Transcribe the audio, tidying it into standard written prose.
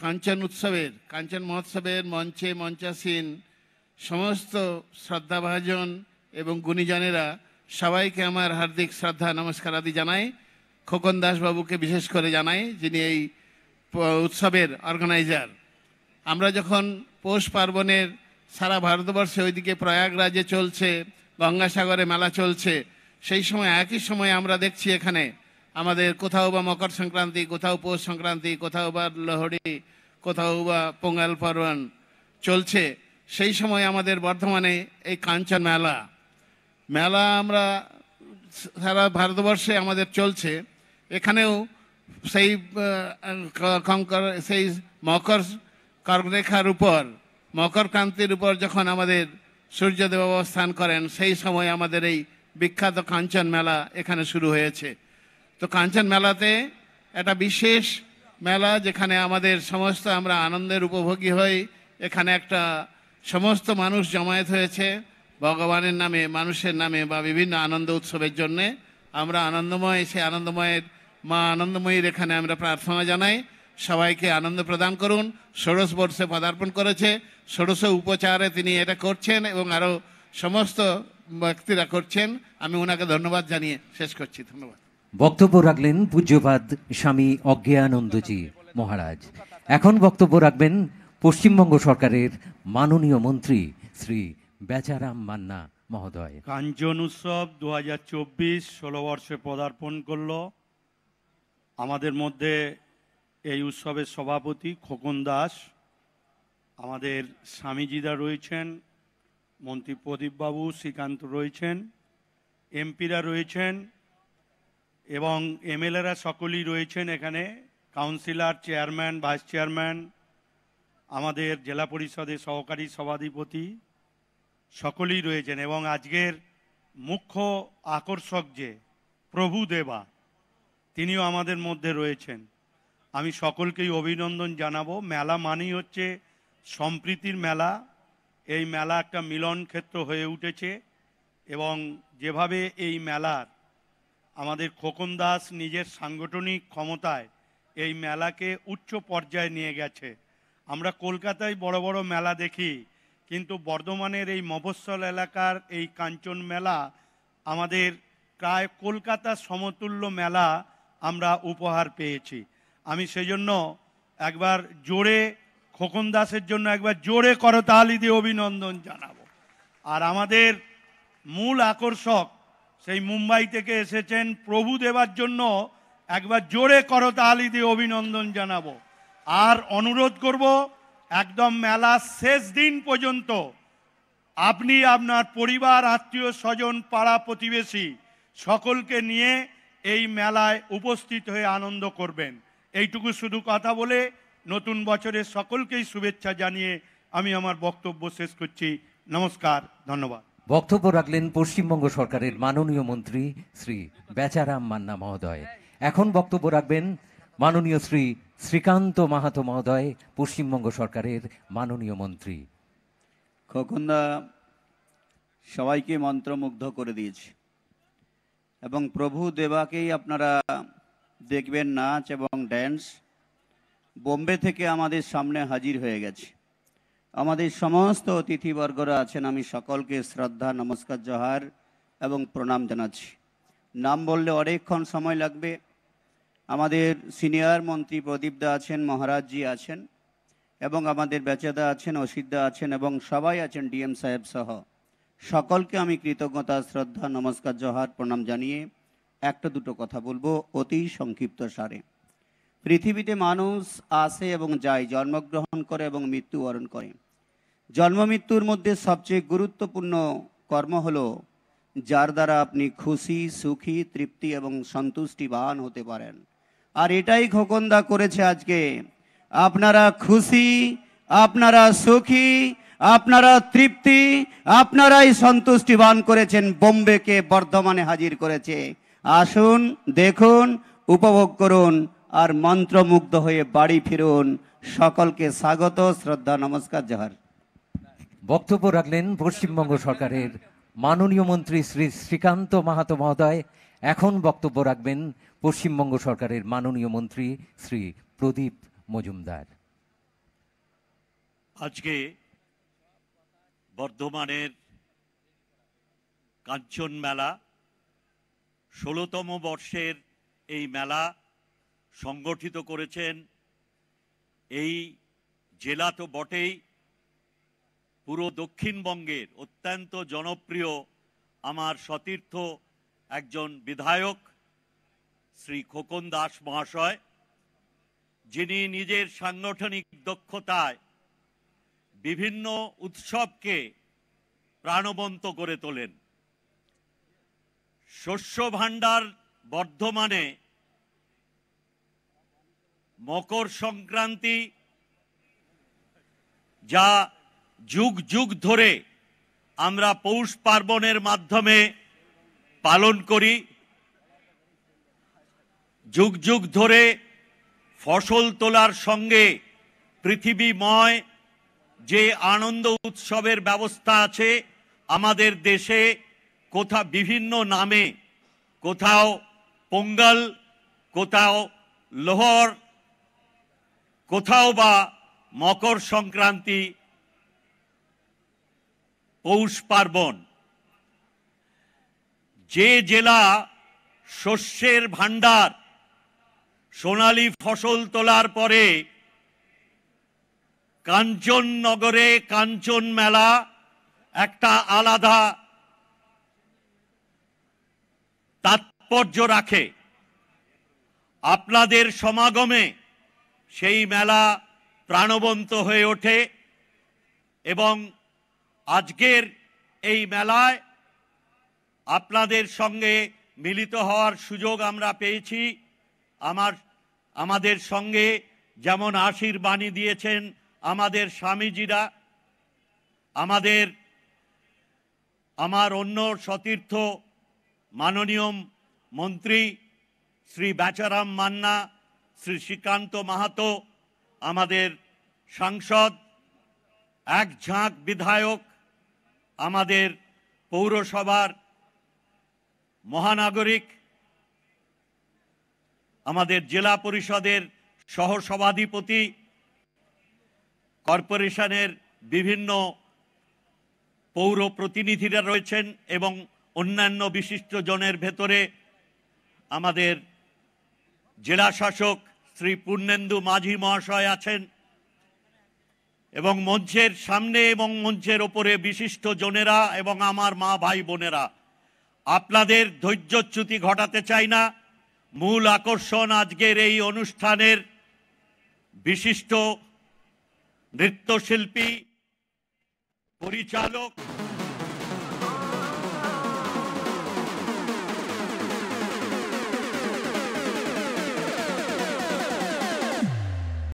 কাঞ্চন উৎসবের, কাঞ্চন মহোৎসবের মঞ্চে মঞ্চাসীন সমস্ত শ্রদ্ধাভাজন এবং গুণীজনেরা সবাইকে আমার হার্দিক শ্রদ্ধা নমস্কার আদি জানাই। খোকন দাস বাবুকে বিশেষ করে জানাই, যিনি এই উৎসবের অর্গানাইজার। আমরা যখন পৌষ পার্বণের সারা ভারতবর্ষে ওইদিকে প্রয়াগরাজে চলছে, গঙ্গাসাগরে মেলা চলছে, সেই সময় একই সময় আমরা দেখছি এখানে আমাদের কোথাও বা মকর সংক্রান্তি, কোথাও পৌষ সংক্রান্তি, কোথাও বা লোহড়ি, কোথাও বা পোঙ্গাল পার্বণ চলছে। সেই সময় আমাদের বর্ধমানে এই কাঞ্চন মেলা আমরা সারা ভারতবর্ষে আমাদের চলছে। এখানেও সেই সেই মকর কর্করেখার উপর, মকর ক্রান্তির উপর যখন আমাদের সূর্যদেব অবস্থান করেন, সেই সময় আমাদের এই বিখ্যাত কাঞ্চন মেলা এখানে শুরু হয়েছে। তো কাঞ্চন মেলাতে একটা বিশেষ মেলা, যেখানে আমাদের সমস্ত আমরা আনন্দের উপভোগী হই। এখানে একটা সমস্ত মানুষ জমায়েত হয়েছে ভগবানের নামে, মানুষের নামে বা বিভিন্ন আনন্দ উৎসবের জন্যে। আমরা আনন্দময়, সেই আনন্দময়ের মা আনন্দময়ীর এখানে আমরা প্রার্থনা জানাই, সবাইকে আনন্দ প্রদান করুন। ষোড়শ বর্ষে পদার্পণ করেছে, ষোড়শ উপচারে তিনি এটা করছেন এবং আরও সমস্ত ব্যক্তিরা করছেন। আমি ওনাকে ধন্যবাদ জানিয়ে শেষ করছি। ধন্যবাদ। বক্তব্য রাখলেন পূজ্যপাদ স্বামী অজ্ঞানন্দজি মহারাজ। এখন বক্তব্য রাখবেন পশ্চিমবঙ্গ সরকারের মাননীয় মন্ত্রী শ্রী বেচারাম মান্না মহোদয়। কাঞ্চন উৎসব 2024 16 বর্ষে পদার্পণ করল। আমাদের মধ্যে এই উৎসবের সভাপতি খোকন দাস, আমাদের স্বামীজিরা রয়েছেন, মন্ত্রী প্রদীপবাবু, শ্রীকান্ত রয়েছেন, এমপিরা রয়েছেন এবং এমএলএরা সকলেই রয়েছেন এখানে, কাউন্সিলর, চেয়ারম্যান, ভাইস চেয়ারম্যান, আমাদের জেলা পরিষদের সহকারী সভাধিপতি সকলেই রয়েছেন। এবং আজকের মুখ্য আকর্ষক যে প্রভু দেবা, তিনিও আমাদের মধ্যে রয়েছেন। আমি সকলকেই অভিনন্দন জানাবো। মেলা মানেই হচ্ছে সম্প্রীতির মেলা। এই মেলা একটা মিলন ক্ষেত্র হয়ে উঠেছে এবং যেভাবে এই মেলার আমাদের খোকন দাস নিজের সাংগঠনিক ক্ষমতায় এই মেলাকে উচ্চ পর্যায়ে নিয়ে গেছে। আমরা কলকাতায় বড় বড় মেলা দেখি, কিন্তু বর্ধমানের এই মফস্বল এলাকার এই কাঞ্চন মেলা আমাদের প্রায় কলকাতার সমতুল্য মেলা আমরা উপহার পেয়েছি। আমি সেই জন্য একবার জোরে খোকন দাসের জন্য একবার জোরে করতালি দিয়ে অভিনন্দন জানাবো। আর আমাদের মূল আকর্ষক সেই মুম্বাই থেকে এসেছেন প্রভু দেবার জন্য একবার জোরে করতালি দিয়ে অভিনন্দন জানাবো। আর অনুরোধ করব, একদম মেলা শেষ দিন পর্যন্ত আপনি আপনার পরিবার, আত্মীয় স্বজন, পাড়া প্রতিবেশী সকলকে নিয়ে এই মেলায় উপস্থিত হয়ে আনন্দ করবেন। এইটুকু শুধু কথা বলে নতুন বছরের সকলকেই শুভেচ্ছা জানিয়ে আমি আমার বক্তব্য শেষ করছি। নমস্কার, ধন্যবাদ। বক্তব্য রাখলেন পশ্চিমবঙ্গ সরকারের মাননীয় মন্ত্রী শ্রী বেচারাম মান্না মহোদয়। এখন বক্তব্য রাখবেন মাননীয় শ্রী শ্রীকান্ত মাহাতো মহোদয়, পশ্চিমবঙ্গ সরকারের মাননীয় মন্ত্রী। খোকনদা সবাইকে মন্ত্রমুগ্ধ করে দিয়েছে এবং প্রভু দেবাকেই আপনারা দেখবেন নাচ এবং ড্যান্স। বোম্বে থেকে আমাদের সামনে হাজির হয়ে গেছে। আমাদের সমস্ত অতিথিবর্গরা আছেন, আমি সকলকে শ্রদ্ধা, নমস্কার, জোহার এবং প্রণাম জানাচ্ছি। নাম বললে অনেকক্ষণ সময় লাগবে। আমাদের সিনিয়র মন্ত্রী প্রদীপদা আছেন, মহারাজজি আছেন এবং আমাদের বেচাদা আছেন, অসিতদা আছেন এবং সবাই আছেন, ডিএম সাহেব সহ। সকলকে আমি কৃতজ্ঞতা, শ্রদ্ধা, নমস্কার, জোহার, প্রণাম জানিয়ে একটা দুটো কথা বলবো অতি সংক্ষিপ্ত সারে। পৃথিবীতে মানুষ আসে এবং যায়, জন্মগ্রহণ করে এবং মৃত্যুবরণ করে। জন্ম মৃত্যুর মধ্যে সবচেয়ে গুরুত্বপূর্ণ কর্ম হলো যার দ্বারা আপনি খুশি, সুখী, তৃপ্তি এবং সন্তুষ্টিবান হতে পারেন। আর এটাই খোকনদা করেছে আজকে। আপনারা খুশি, আপনারা সুখী, আপনারা তৃপ্তি, আপনারাই সন্তুষ্টিবান করেছেন, বোম্বেকে বর্ধমানে হাজির করেছে। আসুন, দেখুন, উপভোগ করুন আর মন্ত্রমুগ্ধ হয়ে বাড়ি ফিরুন। সকলকে স্বাগত, শ্রদ্ধা, নমস্কার, জোহার। বক্তব্য রাখলেন পশ্চিমবঙ্গ সরকারের মাননীয় মন্ত্রী শ্রী শ্রীকান্ত মাহাতো মহোদয়। এখন বক্তব্য রাখবেন পশ্চিমবঙ্গ সরকারের মাননীয় মন্ত্রী শ্রী প্রদীপ মজুমদার। আজকে বর্ধমানের কাঞ্চন মেলা 16তম বর্ষের এই মেলা সংগঠিত করেছেন এই জেলা তো বটেই, পুরো দক্ষিণবঙ্গের অত্যন্ত জনপ্রিয় আমার সতীর্থ একজন বিধায়ক শ্রী খোকন দাস মহাশয়, যিনি নিজের সাংগঠনিক দক্ষতায় বিভিন্ন উৎসবকে প্রাণবন্ত করে তোলেন। শস্য ভাণ্ডার বর্ধমানে মকর সংক্রান্তি, যা যুগ যুগ ধরে আমরা পৌষ পার্বণের মাধ্যমে পালন করি, যুগ যুগ ধরে ফসল তোলার সঙ্গে পৃথিবীময় যে আনন্দ উৎসবের ব্যবস্থা আছে আমাদের দেশে, কোথাও বিভিন্ন নামে, কোথাও পোঙ্গল, কোথাও লোহর, কোথাও বা মকর সংক্রান্তি, পৌষ পার্বণ। যে জেলা শস্যের ভাণ্ডার, সোনালী ফসল তোলার পরে কাঞ্চননগরে কাঞ্চন মেলা একটা আলাদা তাৎপর্য রাখে। আপনাদের সমাগমে সেই মেলা প্রাণবন্ত হয়ে ওঠে এবং আজকের এই মেলায় আপনাদের সঙ্গে মিলিত হওয়ার সুযোগ আমরা পেয়েছি। আমাদের সঙ্গে যেমন আশীর্বাণী দিয়েছেন আমাদের স্বামীজিরা, আমার অন্য সতীর্থ মাননীয় মন্ত্রী শ্রী বেচারাম মান্না, শ্রী শ্রীকান্ত মাহাতো, আমাদের সাংসদ, এক ঝাঁক বিধায়ক, আমাদের পৌরসভার মহানাগরিক, আমাদের জেলা পরিষদের সহসভাধিপতি, কর্পোরেশনের বিভিন্ন পৌর প্রতিনিধিরা রয়েছেন এবং অন্যান্য বিশিষ্ট জনের ভেতরে আমাদের জেলা শাসক শ্রী পূর্ণেন্দু মাঝি মহাশয় আছেন এবং মঞ্চের সামনে এবং মঞ্চের ওপরে বিশিষ্ট জনেরা এবং আমার মা ভাই বোনেরা। আপনাদের ধৈর্যচ্যুতি ঘটাতে চাই না। মূল আকর্ষণ আজকের এই অনুষ্ঠানের বিশিষ্ট নৃত্যশিল্পী, পরিচালক